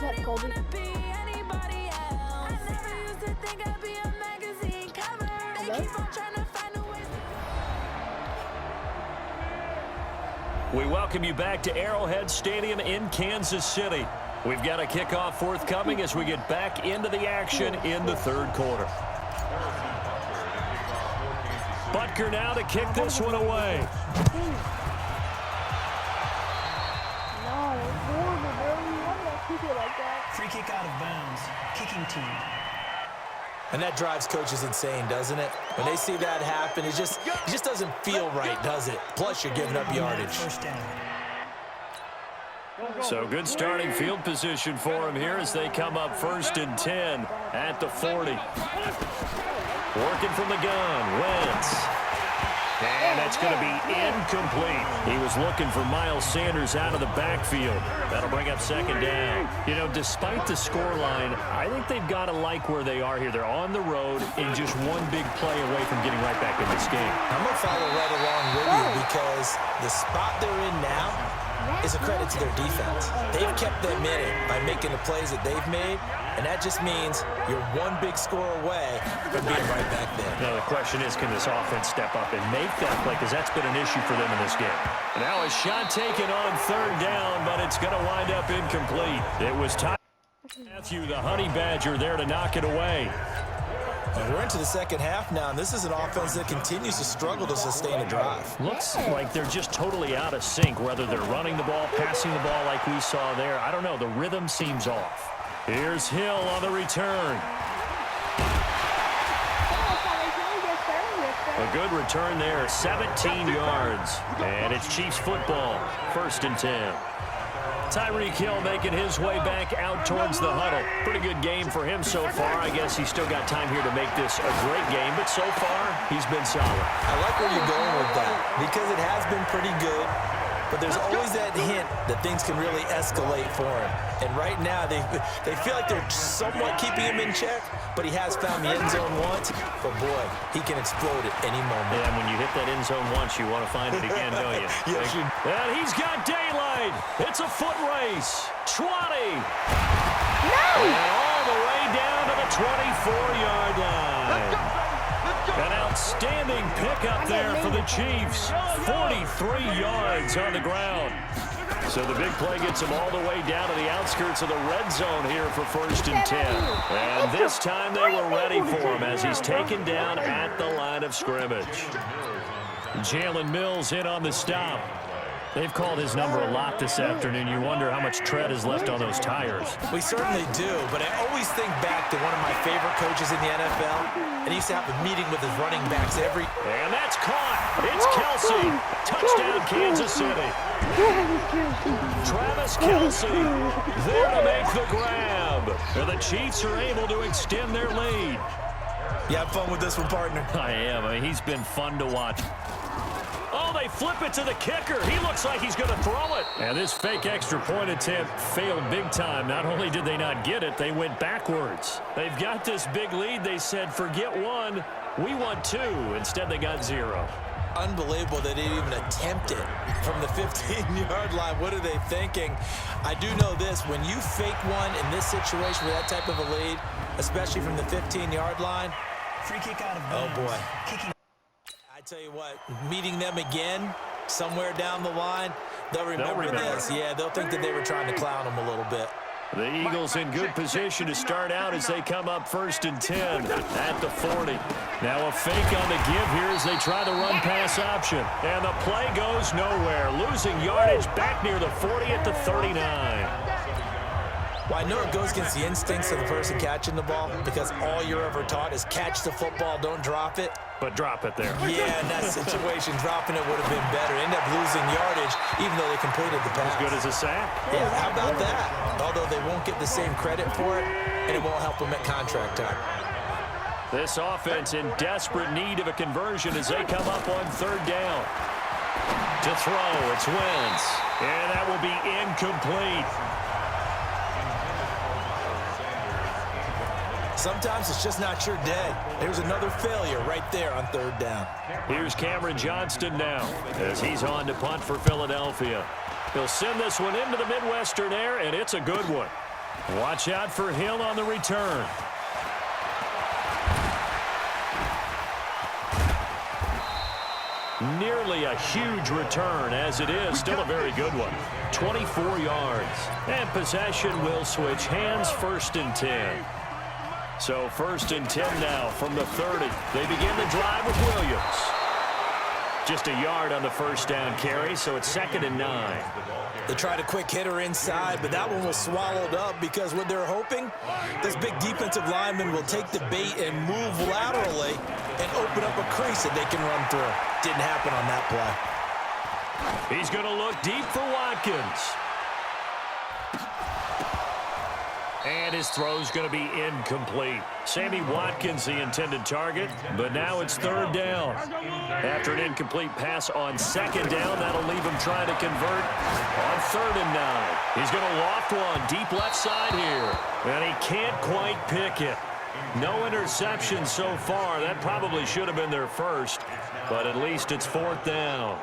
What's up, Colby? We welcome you back to Arrowhead Stadium in Kansas City. We've got a kickoff forthcoming as we get back into the action in the third quarter. Butker now to kick this one away. Free kick out of bounds. Kicking team. And that drives coaches insane, doesn't it? When they see that happen, it just doesn't feel right, does it? Plus, you're giving up yardage. First down. So good starting field position for him here as they come up 1st and 10 at the 40. Working from the gun, Wentz. And that's going to be incomplete. He was looking for Miles Sanders out of the backfield. That'll bring up 2nd down. You know, despite the scoreline, I think they've got to like where they are here. They're on the road and just one big play away from getting right back in this game. I'm going to follow right along with you because the spot they're in now is a credit to their defense. They've kept them in it by making the plays that they've made, and that just means you're one big score away from being right back there. Now the question is, can this offense step up and make that play? Because that's been an issue for them in this game. Now a shot taken on 3rd down, but it's going to wind up incomplete. It was Matthew, the Honey Badger, there to knock it away. And we're into the second half now, and this is an offense that continues to struggle to sustain a drive. Looks like they're just totally out of sync, whether they're running the ball, passing the ball like we saw there. I don't know. The rhythm seems off. Here's Hill on the return. A good return there, 17 yards. And it's Chiefs football, 1st and 10. Tyreek Hill making his way back out towards the huddle. Pretty good game for him so far. I guess he's still got time here to make this a great game, but so far, he's been solid. I like where you're going with that because it has been pretty good, but there's always that hint that things can really escalate for him. And right now, they feel like they're somewhat keeping him in check, but he has found the end zone once. But, boy, he can explode at any moment. Yeah, and when you hit that end zone once, you want to find it again, don't you? Yes, you do. And he's got daylight. It's a foot race. 20. No! And all the way down to the 24-yard line. An outstanding pickup there for the Chiefs. 43 yards on the ground. So the big play gets him all the way down to the outskirts of the red zone here for 1st and 10. And this time they were ready for him as he's taken down at the line of scrimmage. Jalen Mills in on the stop. They've called his number a lot this afternoon. You wonder how much tread is left on those tires. We certainly do, but I always think back to one of my favorite coaches in the NFL, and he used to have a meeting with his running backs every... And that's caught. It's Kelsey. Touchdown, Kansas City. Travis Kelsey there to make the grab. And the Chiefs are able to extend their lead. You have fun with this one, partner? I am. I mean, he's been fun to watch. Oh, they flip it to the kicker. He looks like he's going to throw it. And this fake extra point attempt failed big time. Not only did they not get it, they went backwards. They've got this big lead. They said, forget one, we want 2. Instead, they got 0. Unbelievable that they didn't even attempt it from the 15-yard line. What are they thinking? I do know this. When you fake one in this situation with that type of a lead, especially from the 15-yard line. Free kick out of bounds. Oh, boy. Kicking. I tell you what, meeting them again somewhere down the line, they'll remember this. Yeah, they'll think that they were trying to clown them a little bit. The Eagles in good position to start out as they come up 1st and 10 at the 40. Now a fake on the give here as they try the run-pass option. And the play goes nowhere, losing yardage back near the 40 at the 39. Well, I know it goes against the instincts of the person catching the ball because all you're ever taught is catch the football, don't drop it. But drop it there. Yeah, in that situation, dropping it would have been better. End up losing yardage, even though they completed the pass. As good as a sack. Yeah, how about that? Although they won't get the same credit for it, and it won't help them at contract time. This offense in desperate need of a conversion as they come up on 3rd down. To throw, it's Wentz. And that will be incomplete. Sometimes it's just not your day. There's another failure right there on 3rd down. Here's Cameron Johnston now as he's on to punt for Philadelphia. He'll send this one into the Midwestern air, and it's a good one. Watch out for Hill on the return. Nearly a huge return, as it is still a very good one. 24 yards. And possession will switch hands, 1st and 10. So 1st and 10 now from the 30. They begin the drive with Williams. Just a yard on the 1st down carry, so it's 2nd and 9. They tried a quick hitter inside, but that one was swallowed up because what they're hoping, this big defensive lineman will take the bait and move laterally and open up a crease that they can run through. Didn't happen on that play. He's going to look deep for Watkins. And his throw's going to be incomplete. Sammy Watkins, the intended target, but now it's 3rd down. After an incomplete pass on 2nd down, that'll leave him trying to convert on 3rd and 9. He's going to loft one deep left side here, and he can't quite pick it. No interceptions so far. That probably should have been their first, but at least it's 4th down.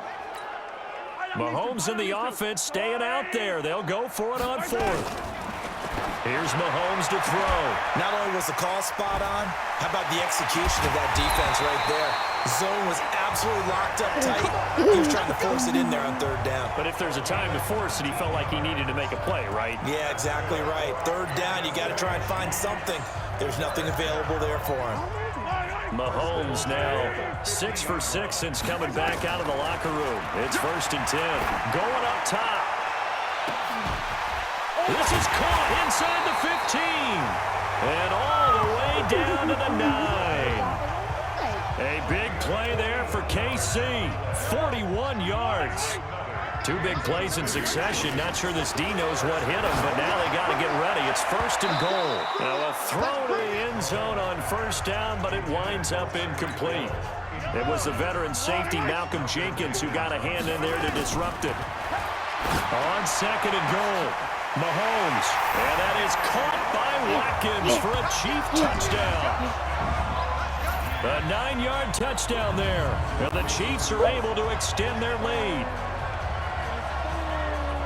Mahomes and the offense staying out there. They'll go for it on 4th. Here's Mahomes to throw. Not only was the call spot on, how about the execution of that defense right there? Zone was absolutely locked up tight. He was trying to force it in there on 3rd down. But if there's a time to force it, he felt like he needed to make a play, right? Yeah, exactly right. 3rd down, you got to try and find something. There's nothing available there for him. Mahomes now 6 for 6 since coming back out of the locker room. It's 1st and 10. Going up top. This is caught inside the 15. And all the way down to the 9. A big play there for KC. 41 yards. 2 big plays in succession. Not sure this D knows what hit him, but now they got to get ready. It's 1st and goal. Now a throw to the end zone on 1st down, but it winds up incomplete. It was the veteran safety Malcolm Jenkins who got a hand in there to disrupt it. On 2nd and goal. Mahomes, and that is caught by Watkins for a Chief touchdown. A 9-yard touchdown there, and the Chiefs are able to extend their lead.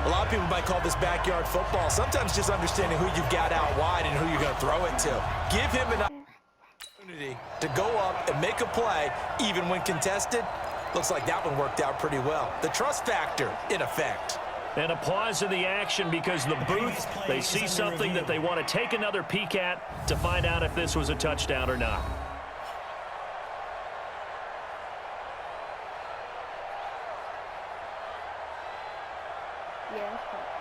A lot of people might call this backyard football. Sometimes just understanding who you've got out wide and who you're going to throw it to. Give him an opportunity to go up and make a play, even when contested. Looks like that one worked out pretty well. The trust factor, in effect. And a pause in the action because the booth, they see something that they want to take another peek at to find out if this was a touchdown or not. Yeah, that's perfect.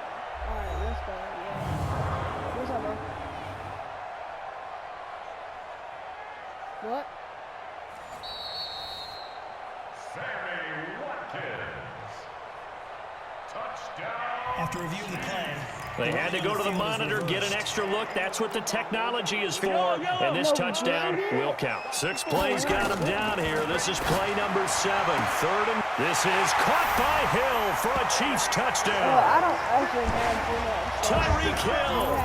All right, let's go. Yeah. What's up, bro? What? Sammy Watkins. Touchdown. After review of the play, They had to go to the monitor, get an extra look. That's what the technology is for. And this touchdown will count. 6 plays got him down here. This is play number 7. 3rd and... This is caught by Hill for a Chiefs touchdown. I don't actually have Tyreek Hill,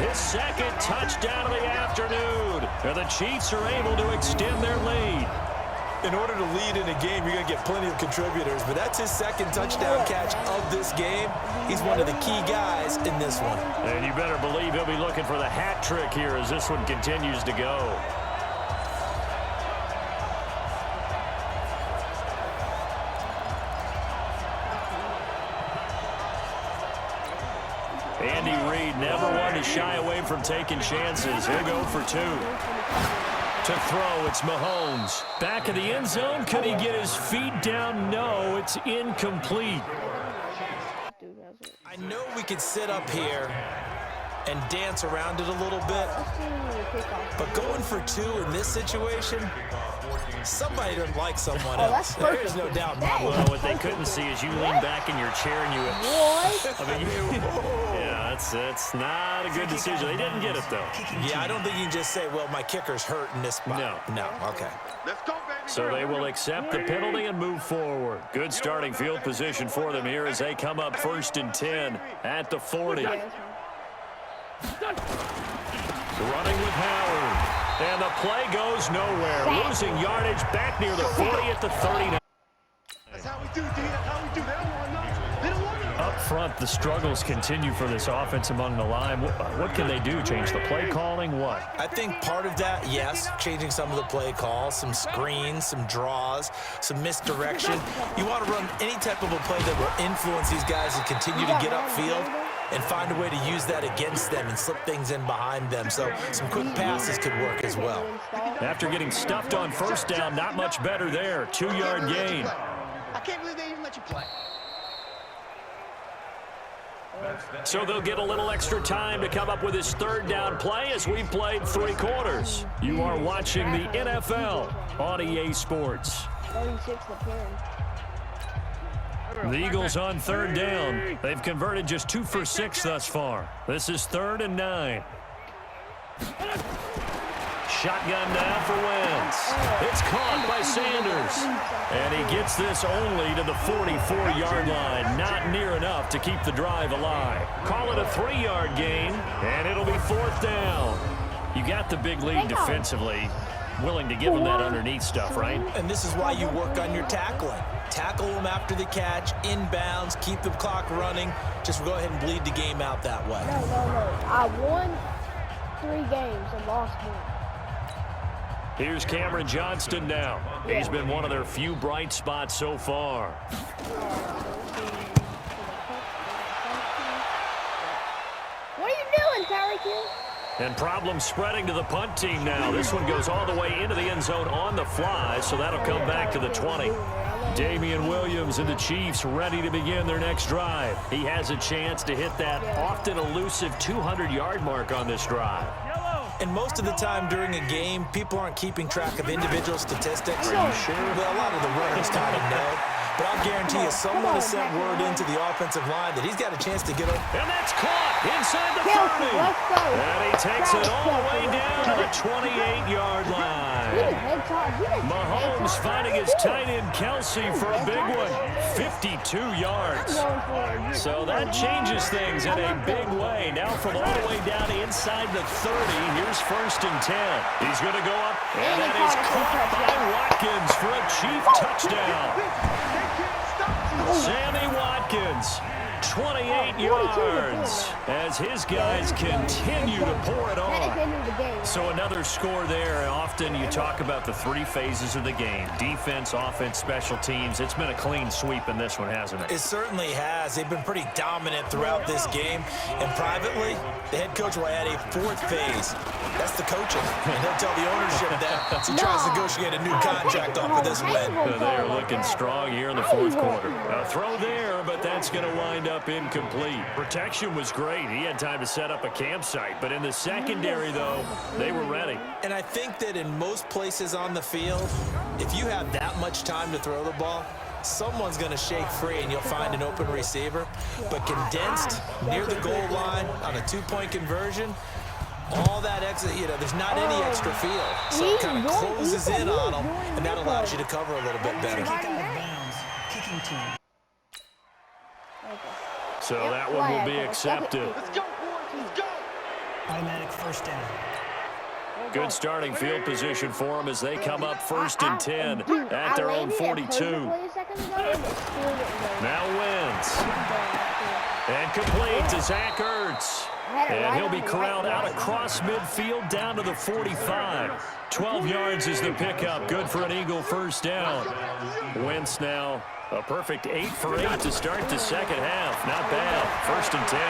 his 2nd touchdown of the afternoon. And the Chiefs are able to extend their lead. In order to lead in a game, you're going to get plenty of contributors, but that's his 2nd touchdown catch of this game. He's one of the key guys in this one. And you better believe he'll be looking for the hat trick here as this one continues to go. Andy Reid never one to shy away from taking chances. He'll go for 2. To throw, it's Mahomes. Back of the end zone. Could he get his feet down? No, it's incomplete. I know we could sit up here and dance around it a little bit, but going for 2 in this situation, somebody doesn't like someone else. There's no doubt about it. Well, what they couldn't see is you lean back in your chair and you... I mean, yeah, that's not a good decision. They didn't get it, though. Yeah, I don't think you can just say, well, my kicker's hurt in this spot. No, okay. So they will accept the penalty and move forward. Good starting field position for them here as they come up 1st and 10 at the 40. Running with Howard. And the play goes nowhere. Losing yardage back near the 40 at the 39. That's how we do, D. That's how we do. They don't want to. Up front, the struggles continue for this offense among the line. What can they do? Change the play calling? What? I think part of that, yes, changing some of the play calls, some screens, some draws, some misdirection. You want to run any type of a play that will influence these guys and continue to get upfield and find a way to use that against them and slip things in behind them. So some quick passes could work as well. After getting stuffed on first down, not much better there. 2-yard gain. I can't believe they even let you play. So they'll get a little extra time to come up with his third down play as we've played 3 quarters. You are watching the NFL on EA Sports. 36-10. The Eagles on third down. They've converted just 2 for 6 thus far. This is 3rd and 9. Shotgun now for Wentz. It's caught by Sanders. And he gets this only to the 44-yard line. Not near enough to keep the drive alive. Call it a 3-yard gain, and it'll be 4th down. You got the big lead defensively. Willing to give him that underneath stuff, right? And this is why you work on your tackling. Tackle them after the catch, inbounds, keep the clock running. Just go ahead and bleed the game out that way. No. I won 3 games and lost 1. Here's Cameron Johnston now. He's been one of their few bright spots so far. What are you doing, Tyreek Hill? And problems spreading to the punt team now. This one goes all the way into the end zone on the fly, so that'll come back to the 20. Damian Williams and the Chiefs ready to begin their next drive. He has a chance to hit that often elusive 200-yard mark on this drive. And most of the time during a game, people aren't keeping track of individual statistics. Are you sure? Well, a lot of the runners kind of know. But I'll guarantee you someone has sent word into the offensive line that he's got a chance to get up. And that's caught inside the 30. And he takes it all the way down to the 28-yard line. Mahomes finding his tight end Kelsey for a big one. 52 yards. So that changes things in a big way. Now from all the way down inside the 30, here's 1st and 10. He's going to go up, and that is caught by Watkins for a Chief touchdown. Sammy Watkins, 28 yards, as his guys continue to pour it on. So another score there. Often you talk about the 3 phases of the game: defense, offense, special teams. It's been a clean sweep in this one, hasn't it? It certainly has. They've been pretty dominant throughout this game. And privately, the head coach will add a 4th phase. That's the coaching. And he'll tell the ownership that as he tries to negotiate a new contract off of this win. They are looking strong here in the 4th quarter. A throw there, but that's going to wind up incomplete. Protection was great. He had time to set up a campsite. But in the secondary, though, they were ready. And I think that in most places on the field, if you have that much time to throw the ball, someone's going to shake free and you'll find an open receiver. But condensed near the goal line on a 2-point conversion, all that extra, there's not any extra field. So it kind of closes in on them, and that allows you to cover a little bit better. Kick out of bounds. Kicking team. So that one will be accepted. Let's go, boys. Let's go. Automatic 1st down. Good starting field position for them as they come up 1st and 10 at their own 42. Now Wentz. And complete to Zach Ertz. And he'll be corralled out across midfield down to the 45. 12 yards is the pickup. Good for an Eagle 1st down. Wentz now a perfect 8 for 8 to start the second half. Not bad. 1st and 10.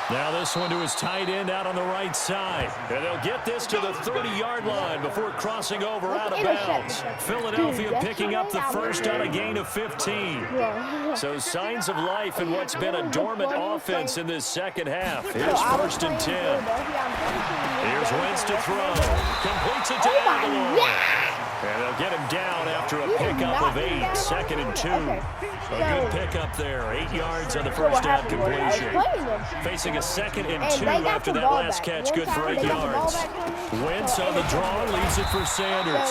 Now this one to his tight end out on the right side. And they'll get this to the 30-yard line before crossing over out of bounds. Philadelphia picking up the 1st on a gain of 15. So signs of life in what's been a dormant offense in this second half. Here's 1st and 10. Here's Wentz to throw. Completes it to Aguilar. And they'll get him down after a pickup of 8. 2nd and 2. A good pickup there. 8 yards on the 1st down completion. Facing a 2nd and 2 after that last catch. Good for 8 yards. Wentz on the draw, leaves it for Sanders.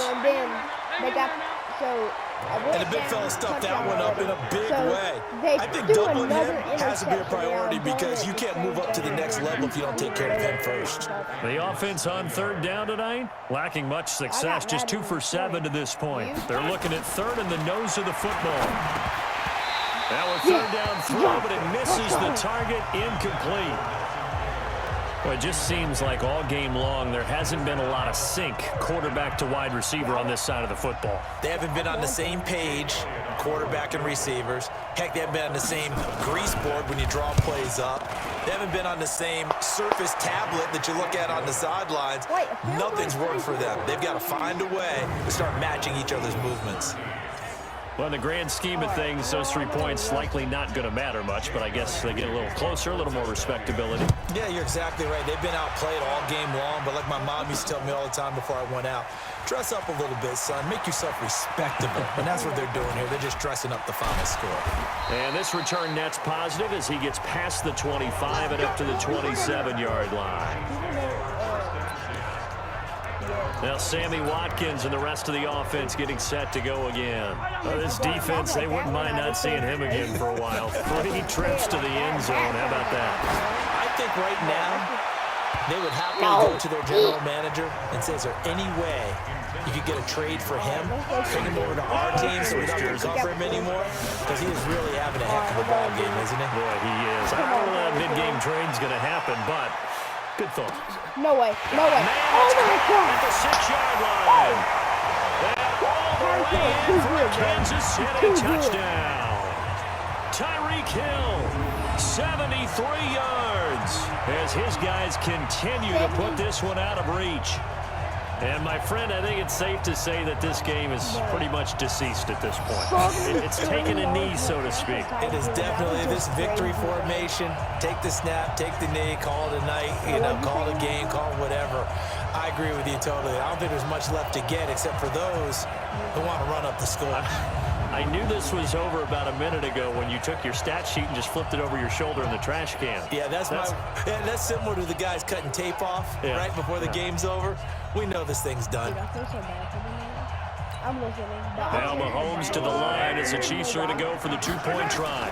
And the big fella stuffed that one up in a big way. I think doubling him has to be a priority because you can't move up to the next level if you don't take care of him first. The offense on 3rd down tonight, lacking much success, just 2 for 7 to this point. They're looking at 3rd and the nose of the football. Now a third down throw, but it misses the target, incomplete. Well, it just seems like all game long there hasn't been a lot of sync quarterback to wide receiver on this side of the football. They haven't been on the same page, quarterback and receivers. Heck, they haven't been on the same grease board when you draw plays up. They haven't been on the same surface tablet that you look at on the sidelines. Nothing's worked for them. They've got to find a way to start matching each other's movements. Well, in the grand scheme of things, those 3 points likely not going to matter much, but I guess they get a little closer, a little more respectability. Yeah, you're exactly right. They've been outplayed all game long, but like my mom used to tell me all the time before I went out, dress up a little bit, son. Make yourself respectable. And that's what they're doing here. They're just dressing up the final score. And this return net's positive as he gets past the 25 and up to the 27-yard line. Now Sammy Watkins and the rest of the offense getting set to go again. This defense, they wouldn't mind not seeing him again for a while. 3 trips to the end zone. How about that? I think right now they would happily go to their general manager and say, is there any way you could get a trade for him, bring him over to our team so we don't have to cover him anymore? Because he is really having a heck of a ball game, isn't he? Boy, he is. I don't know that mid-game trade's going to happen, but good thought. No way. No way. Oh, my God. At the 6-yard line. And all the way in for a Kansas City touchdown. Tyreek Hill, 73 yards, as his guys continue to put this one out of reach. And, my friend, I think it's safe to say that this game is pretty much deceased at this point. It's taken a knee, so to speak. It is definitely this victory formation. Take the snap, take the knee, call it a night, call it a game, call it whatever. I agree with you totally. I don't think there's much left to get except for those who want to run up the score. I knew this was over about a minute ago when you took your stat sheet and just flipped it over your shoulder in the trash can. Yeah, that's similar to the guys cutting tape off right before the game's over. We know this thing's done. Dude, I feel so bad for them. I'm listening. Now Mahomes to the line as the Chiefs are to go for the 2-point try.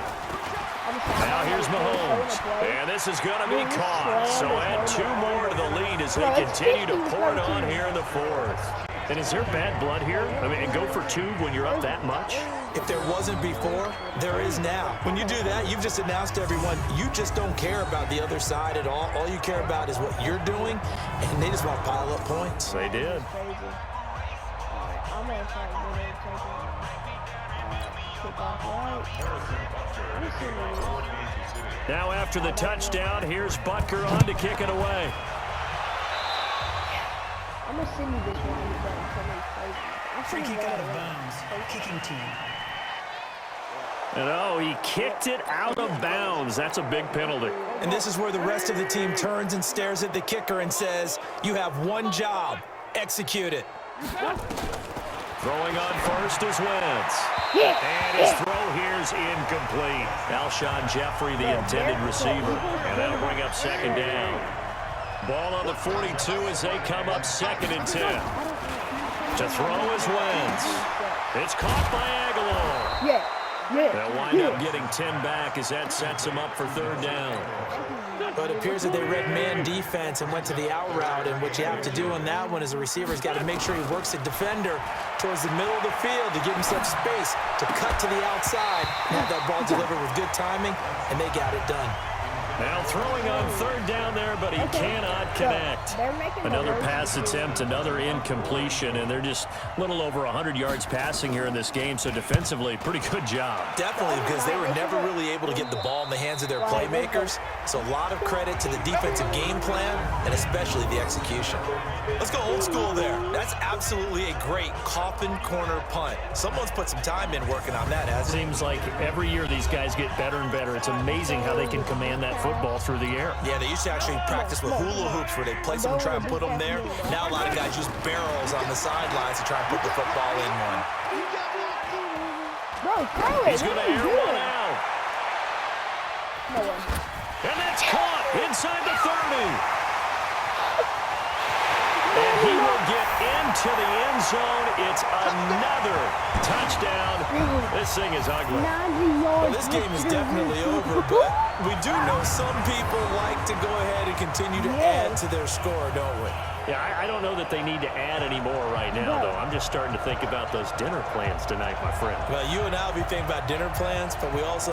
Now here's Mahomes, and this is going to be caught. So add 2 more to the lead as they continue to pour it on here in the 4th. And is there bad blood here? I mean, and go for 2 when you're up that much? If there wasn't before, there is now. When you do that, you've just announced to everyone, you just don't care about the other side at all. All you care about is what you're doing, and they just want to pile up points. They did. I'm going to try to kick off right. Now after the touchdown, here's Butker on to kick it away. I'm going to send you this one. Free kick out of bounds. Kicking team. And he kicked it out of bounds. That's a big penalty. And this is where the rest of the team turns and stares at the kicker and says, you have one job. Execute it. Throwing on first is Wentz. And his throw here's incomplete. Alshon Jeffrey, the intended receiver. And that'll bring up 2nd down. Ball on the 42 as they come up 2nd and 10. To throw is Wentz. It's caught by Aguilar. They'll wind up getting 10 back as that sets them up for 3rd down. But it appears that they read man defense and went to the out route, and what you have to do on that one is the receiver's got to make sure he works the defender towards the middle of the field to give himself space to cut to the outside and have that ball delivered with good timing, and they got it done. Now throwing on 3rd down there, but he cannot connect. Another pass attempt, another incompletion, and they're just a little over 100 yards passing here in this game, so defensively, pretty good job. Definitely, because they were never really able to get the ball in the hands of their playmakers, so a lot of credit to the defensive game plan and especially the execution. Let's go old school there. That's absolutely a great coffin corner punt. Someone's put some time in working on that, hasn't it? Seems like every year these guys get better and better. It's amazing how they can command that football through the air. Yeah, they used to actually practice with hula hoops where they place them and try and put them there. Now a lot of guys use barrels on the sidelines to try and put the football in one. Bro, throw it. He's going to air one out. No way. And that's caught inside the 30. And he will get into the end zone. It's another touchdown. This thing is ugly. Well, this game is definitely over, but we do know some people like to go ahead and continue to add to their score, don't we? Yeah, I don't know that they need to add any more right now, though. I'm just starting to think about those dinner plans tonight, my friend. Well, you and I will be thinking about dinner plans, but we also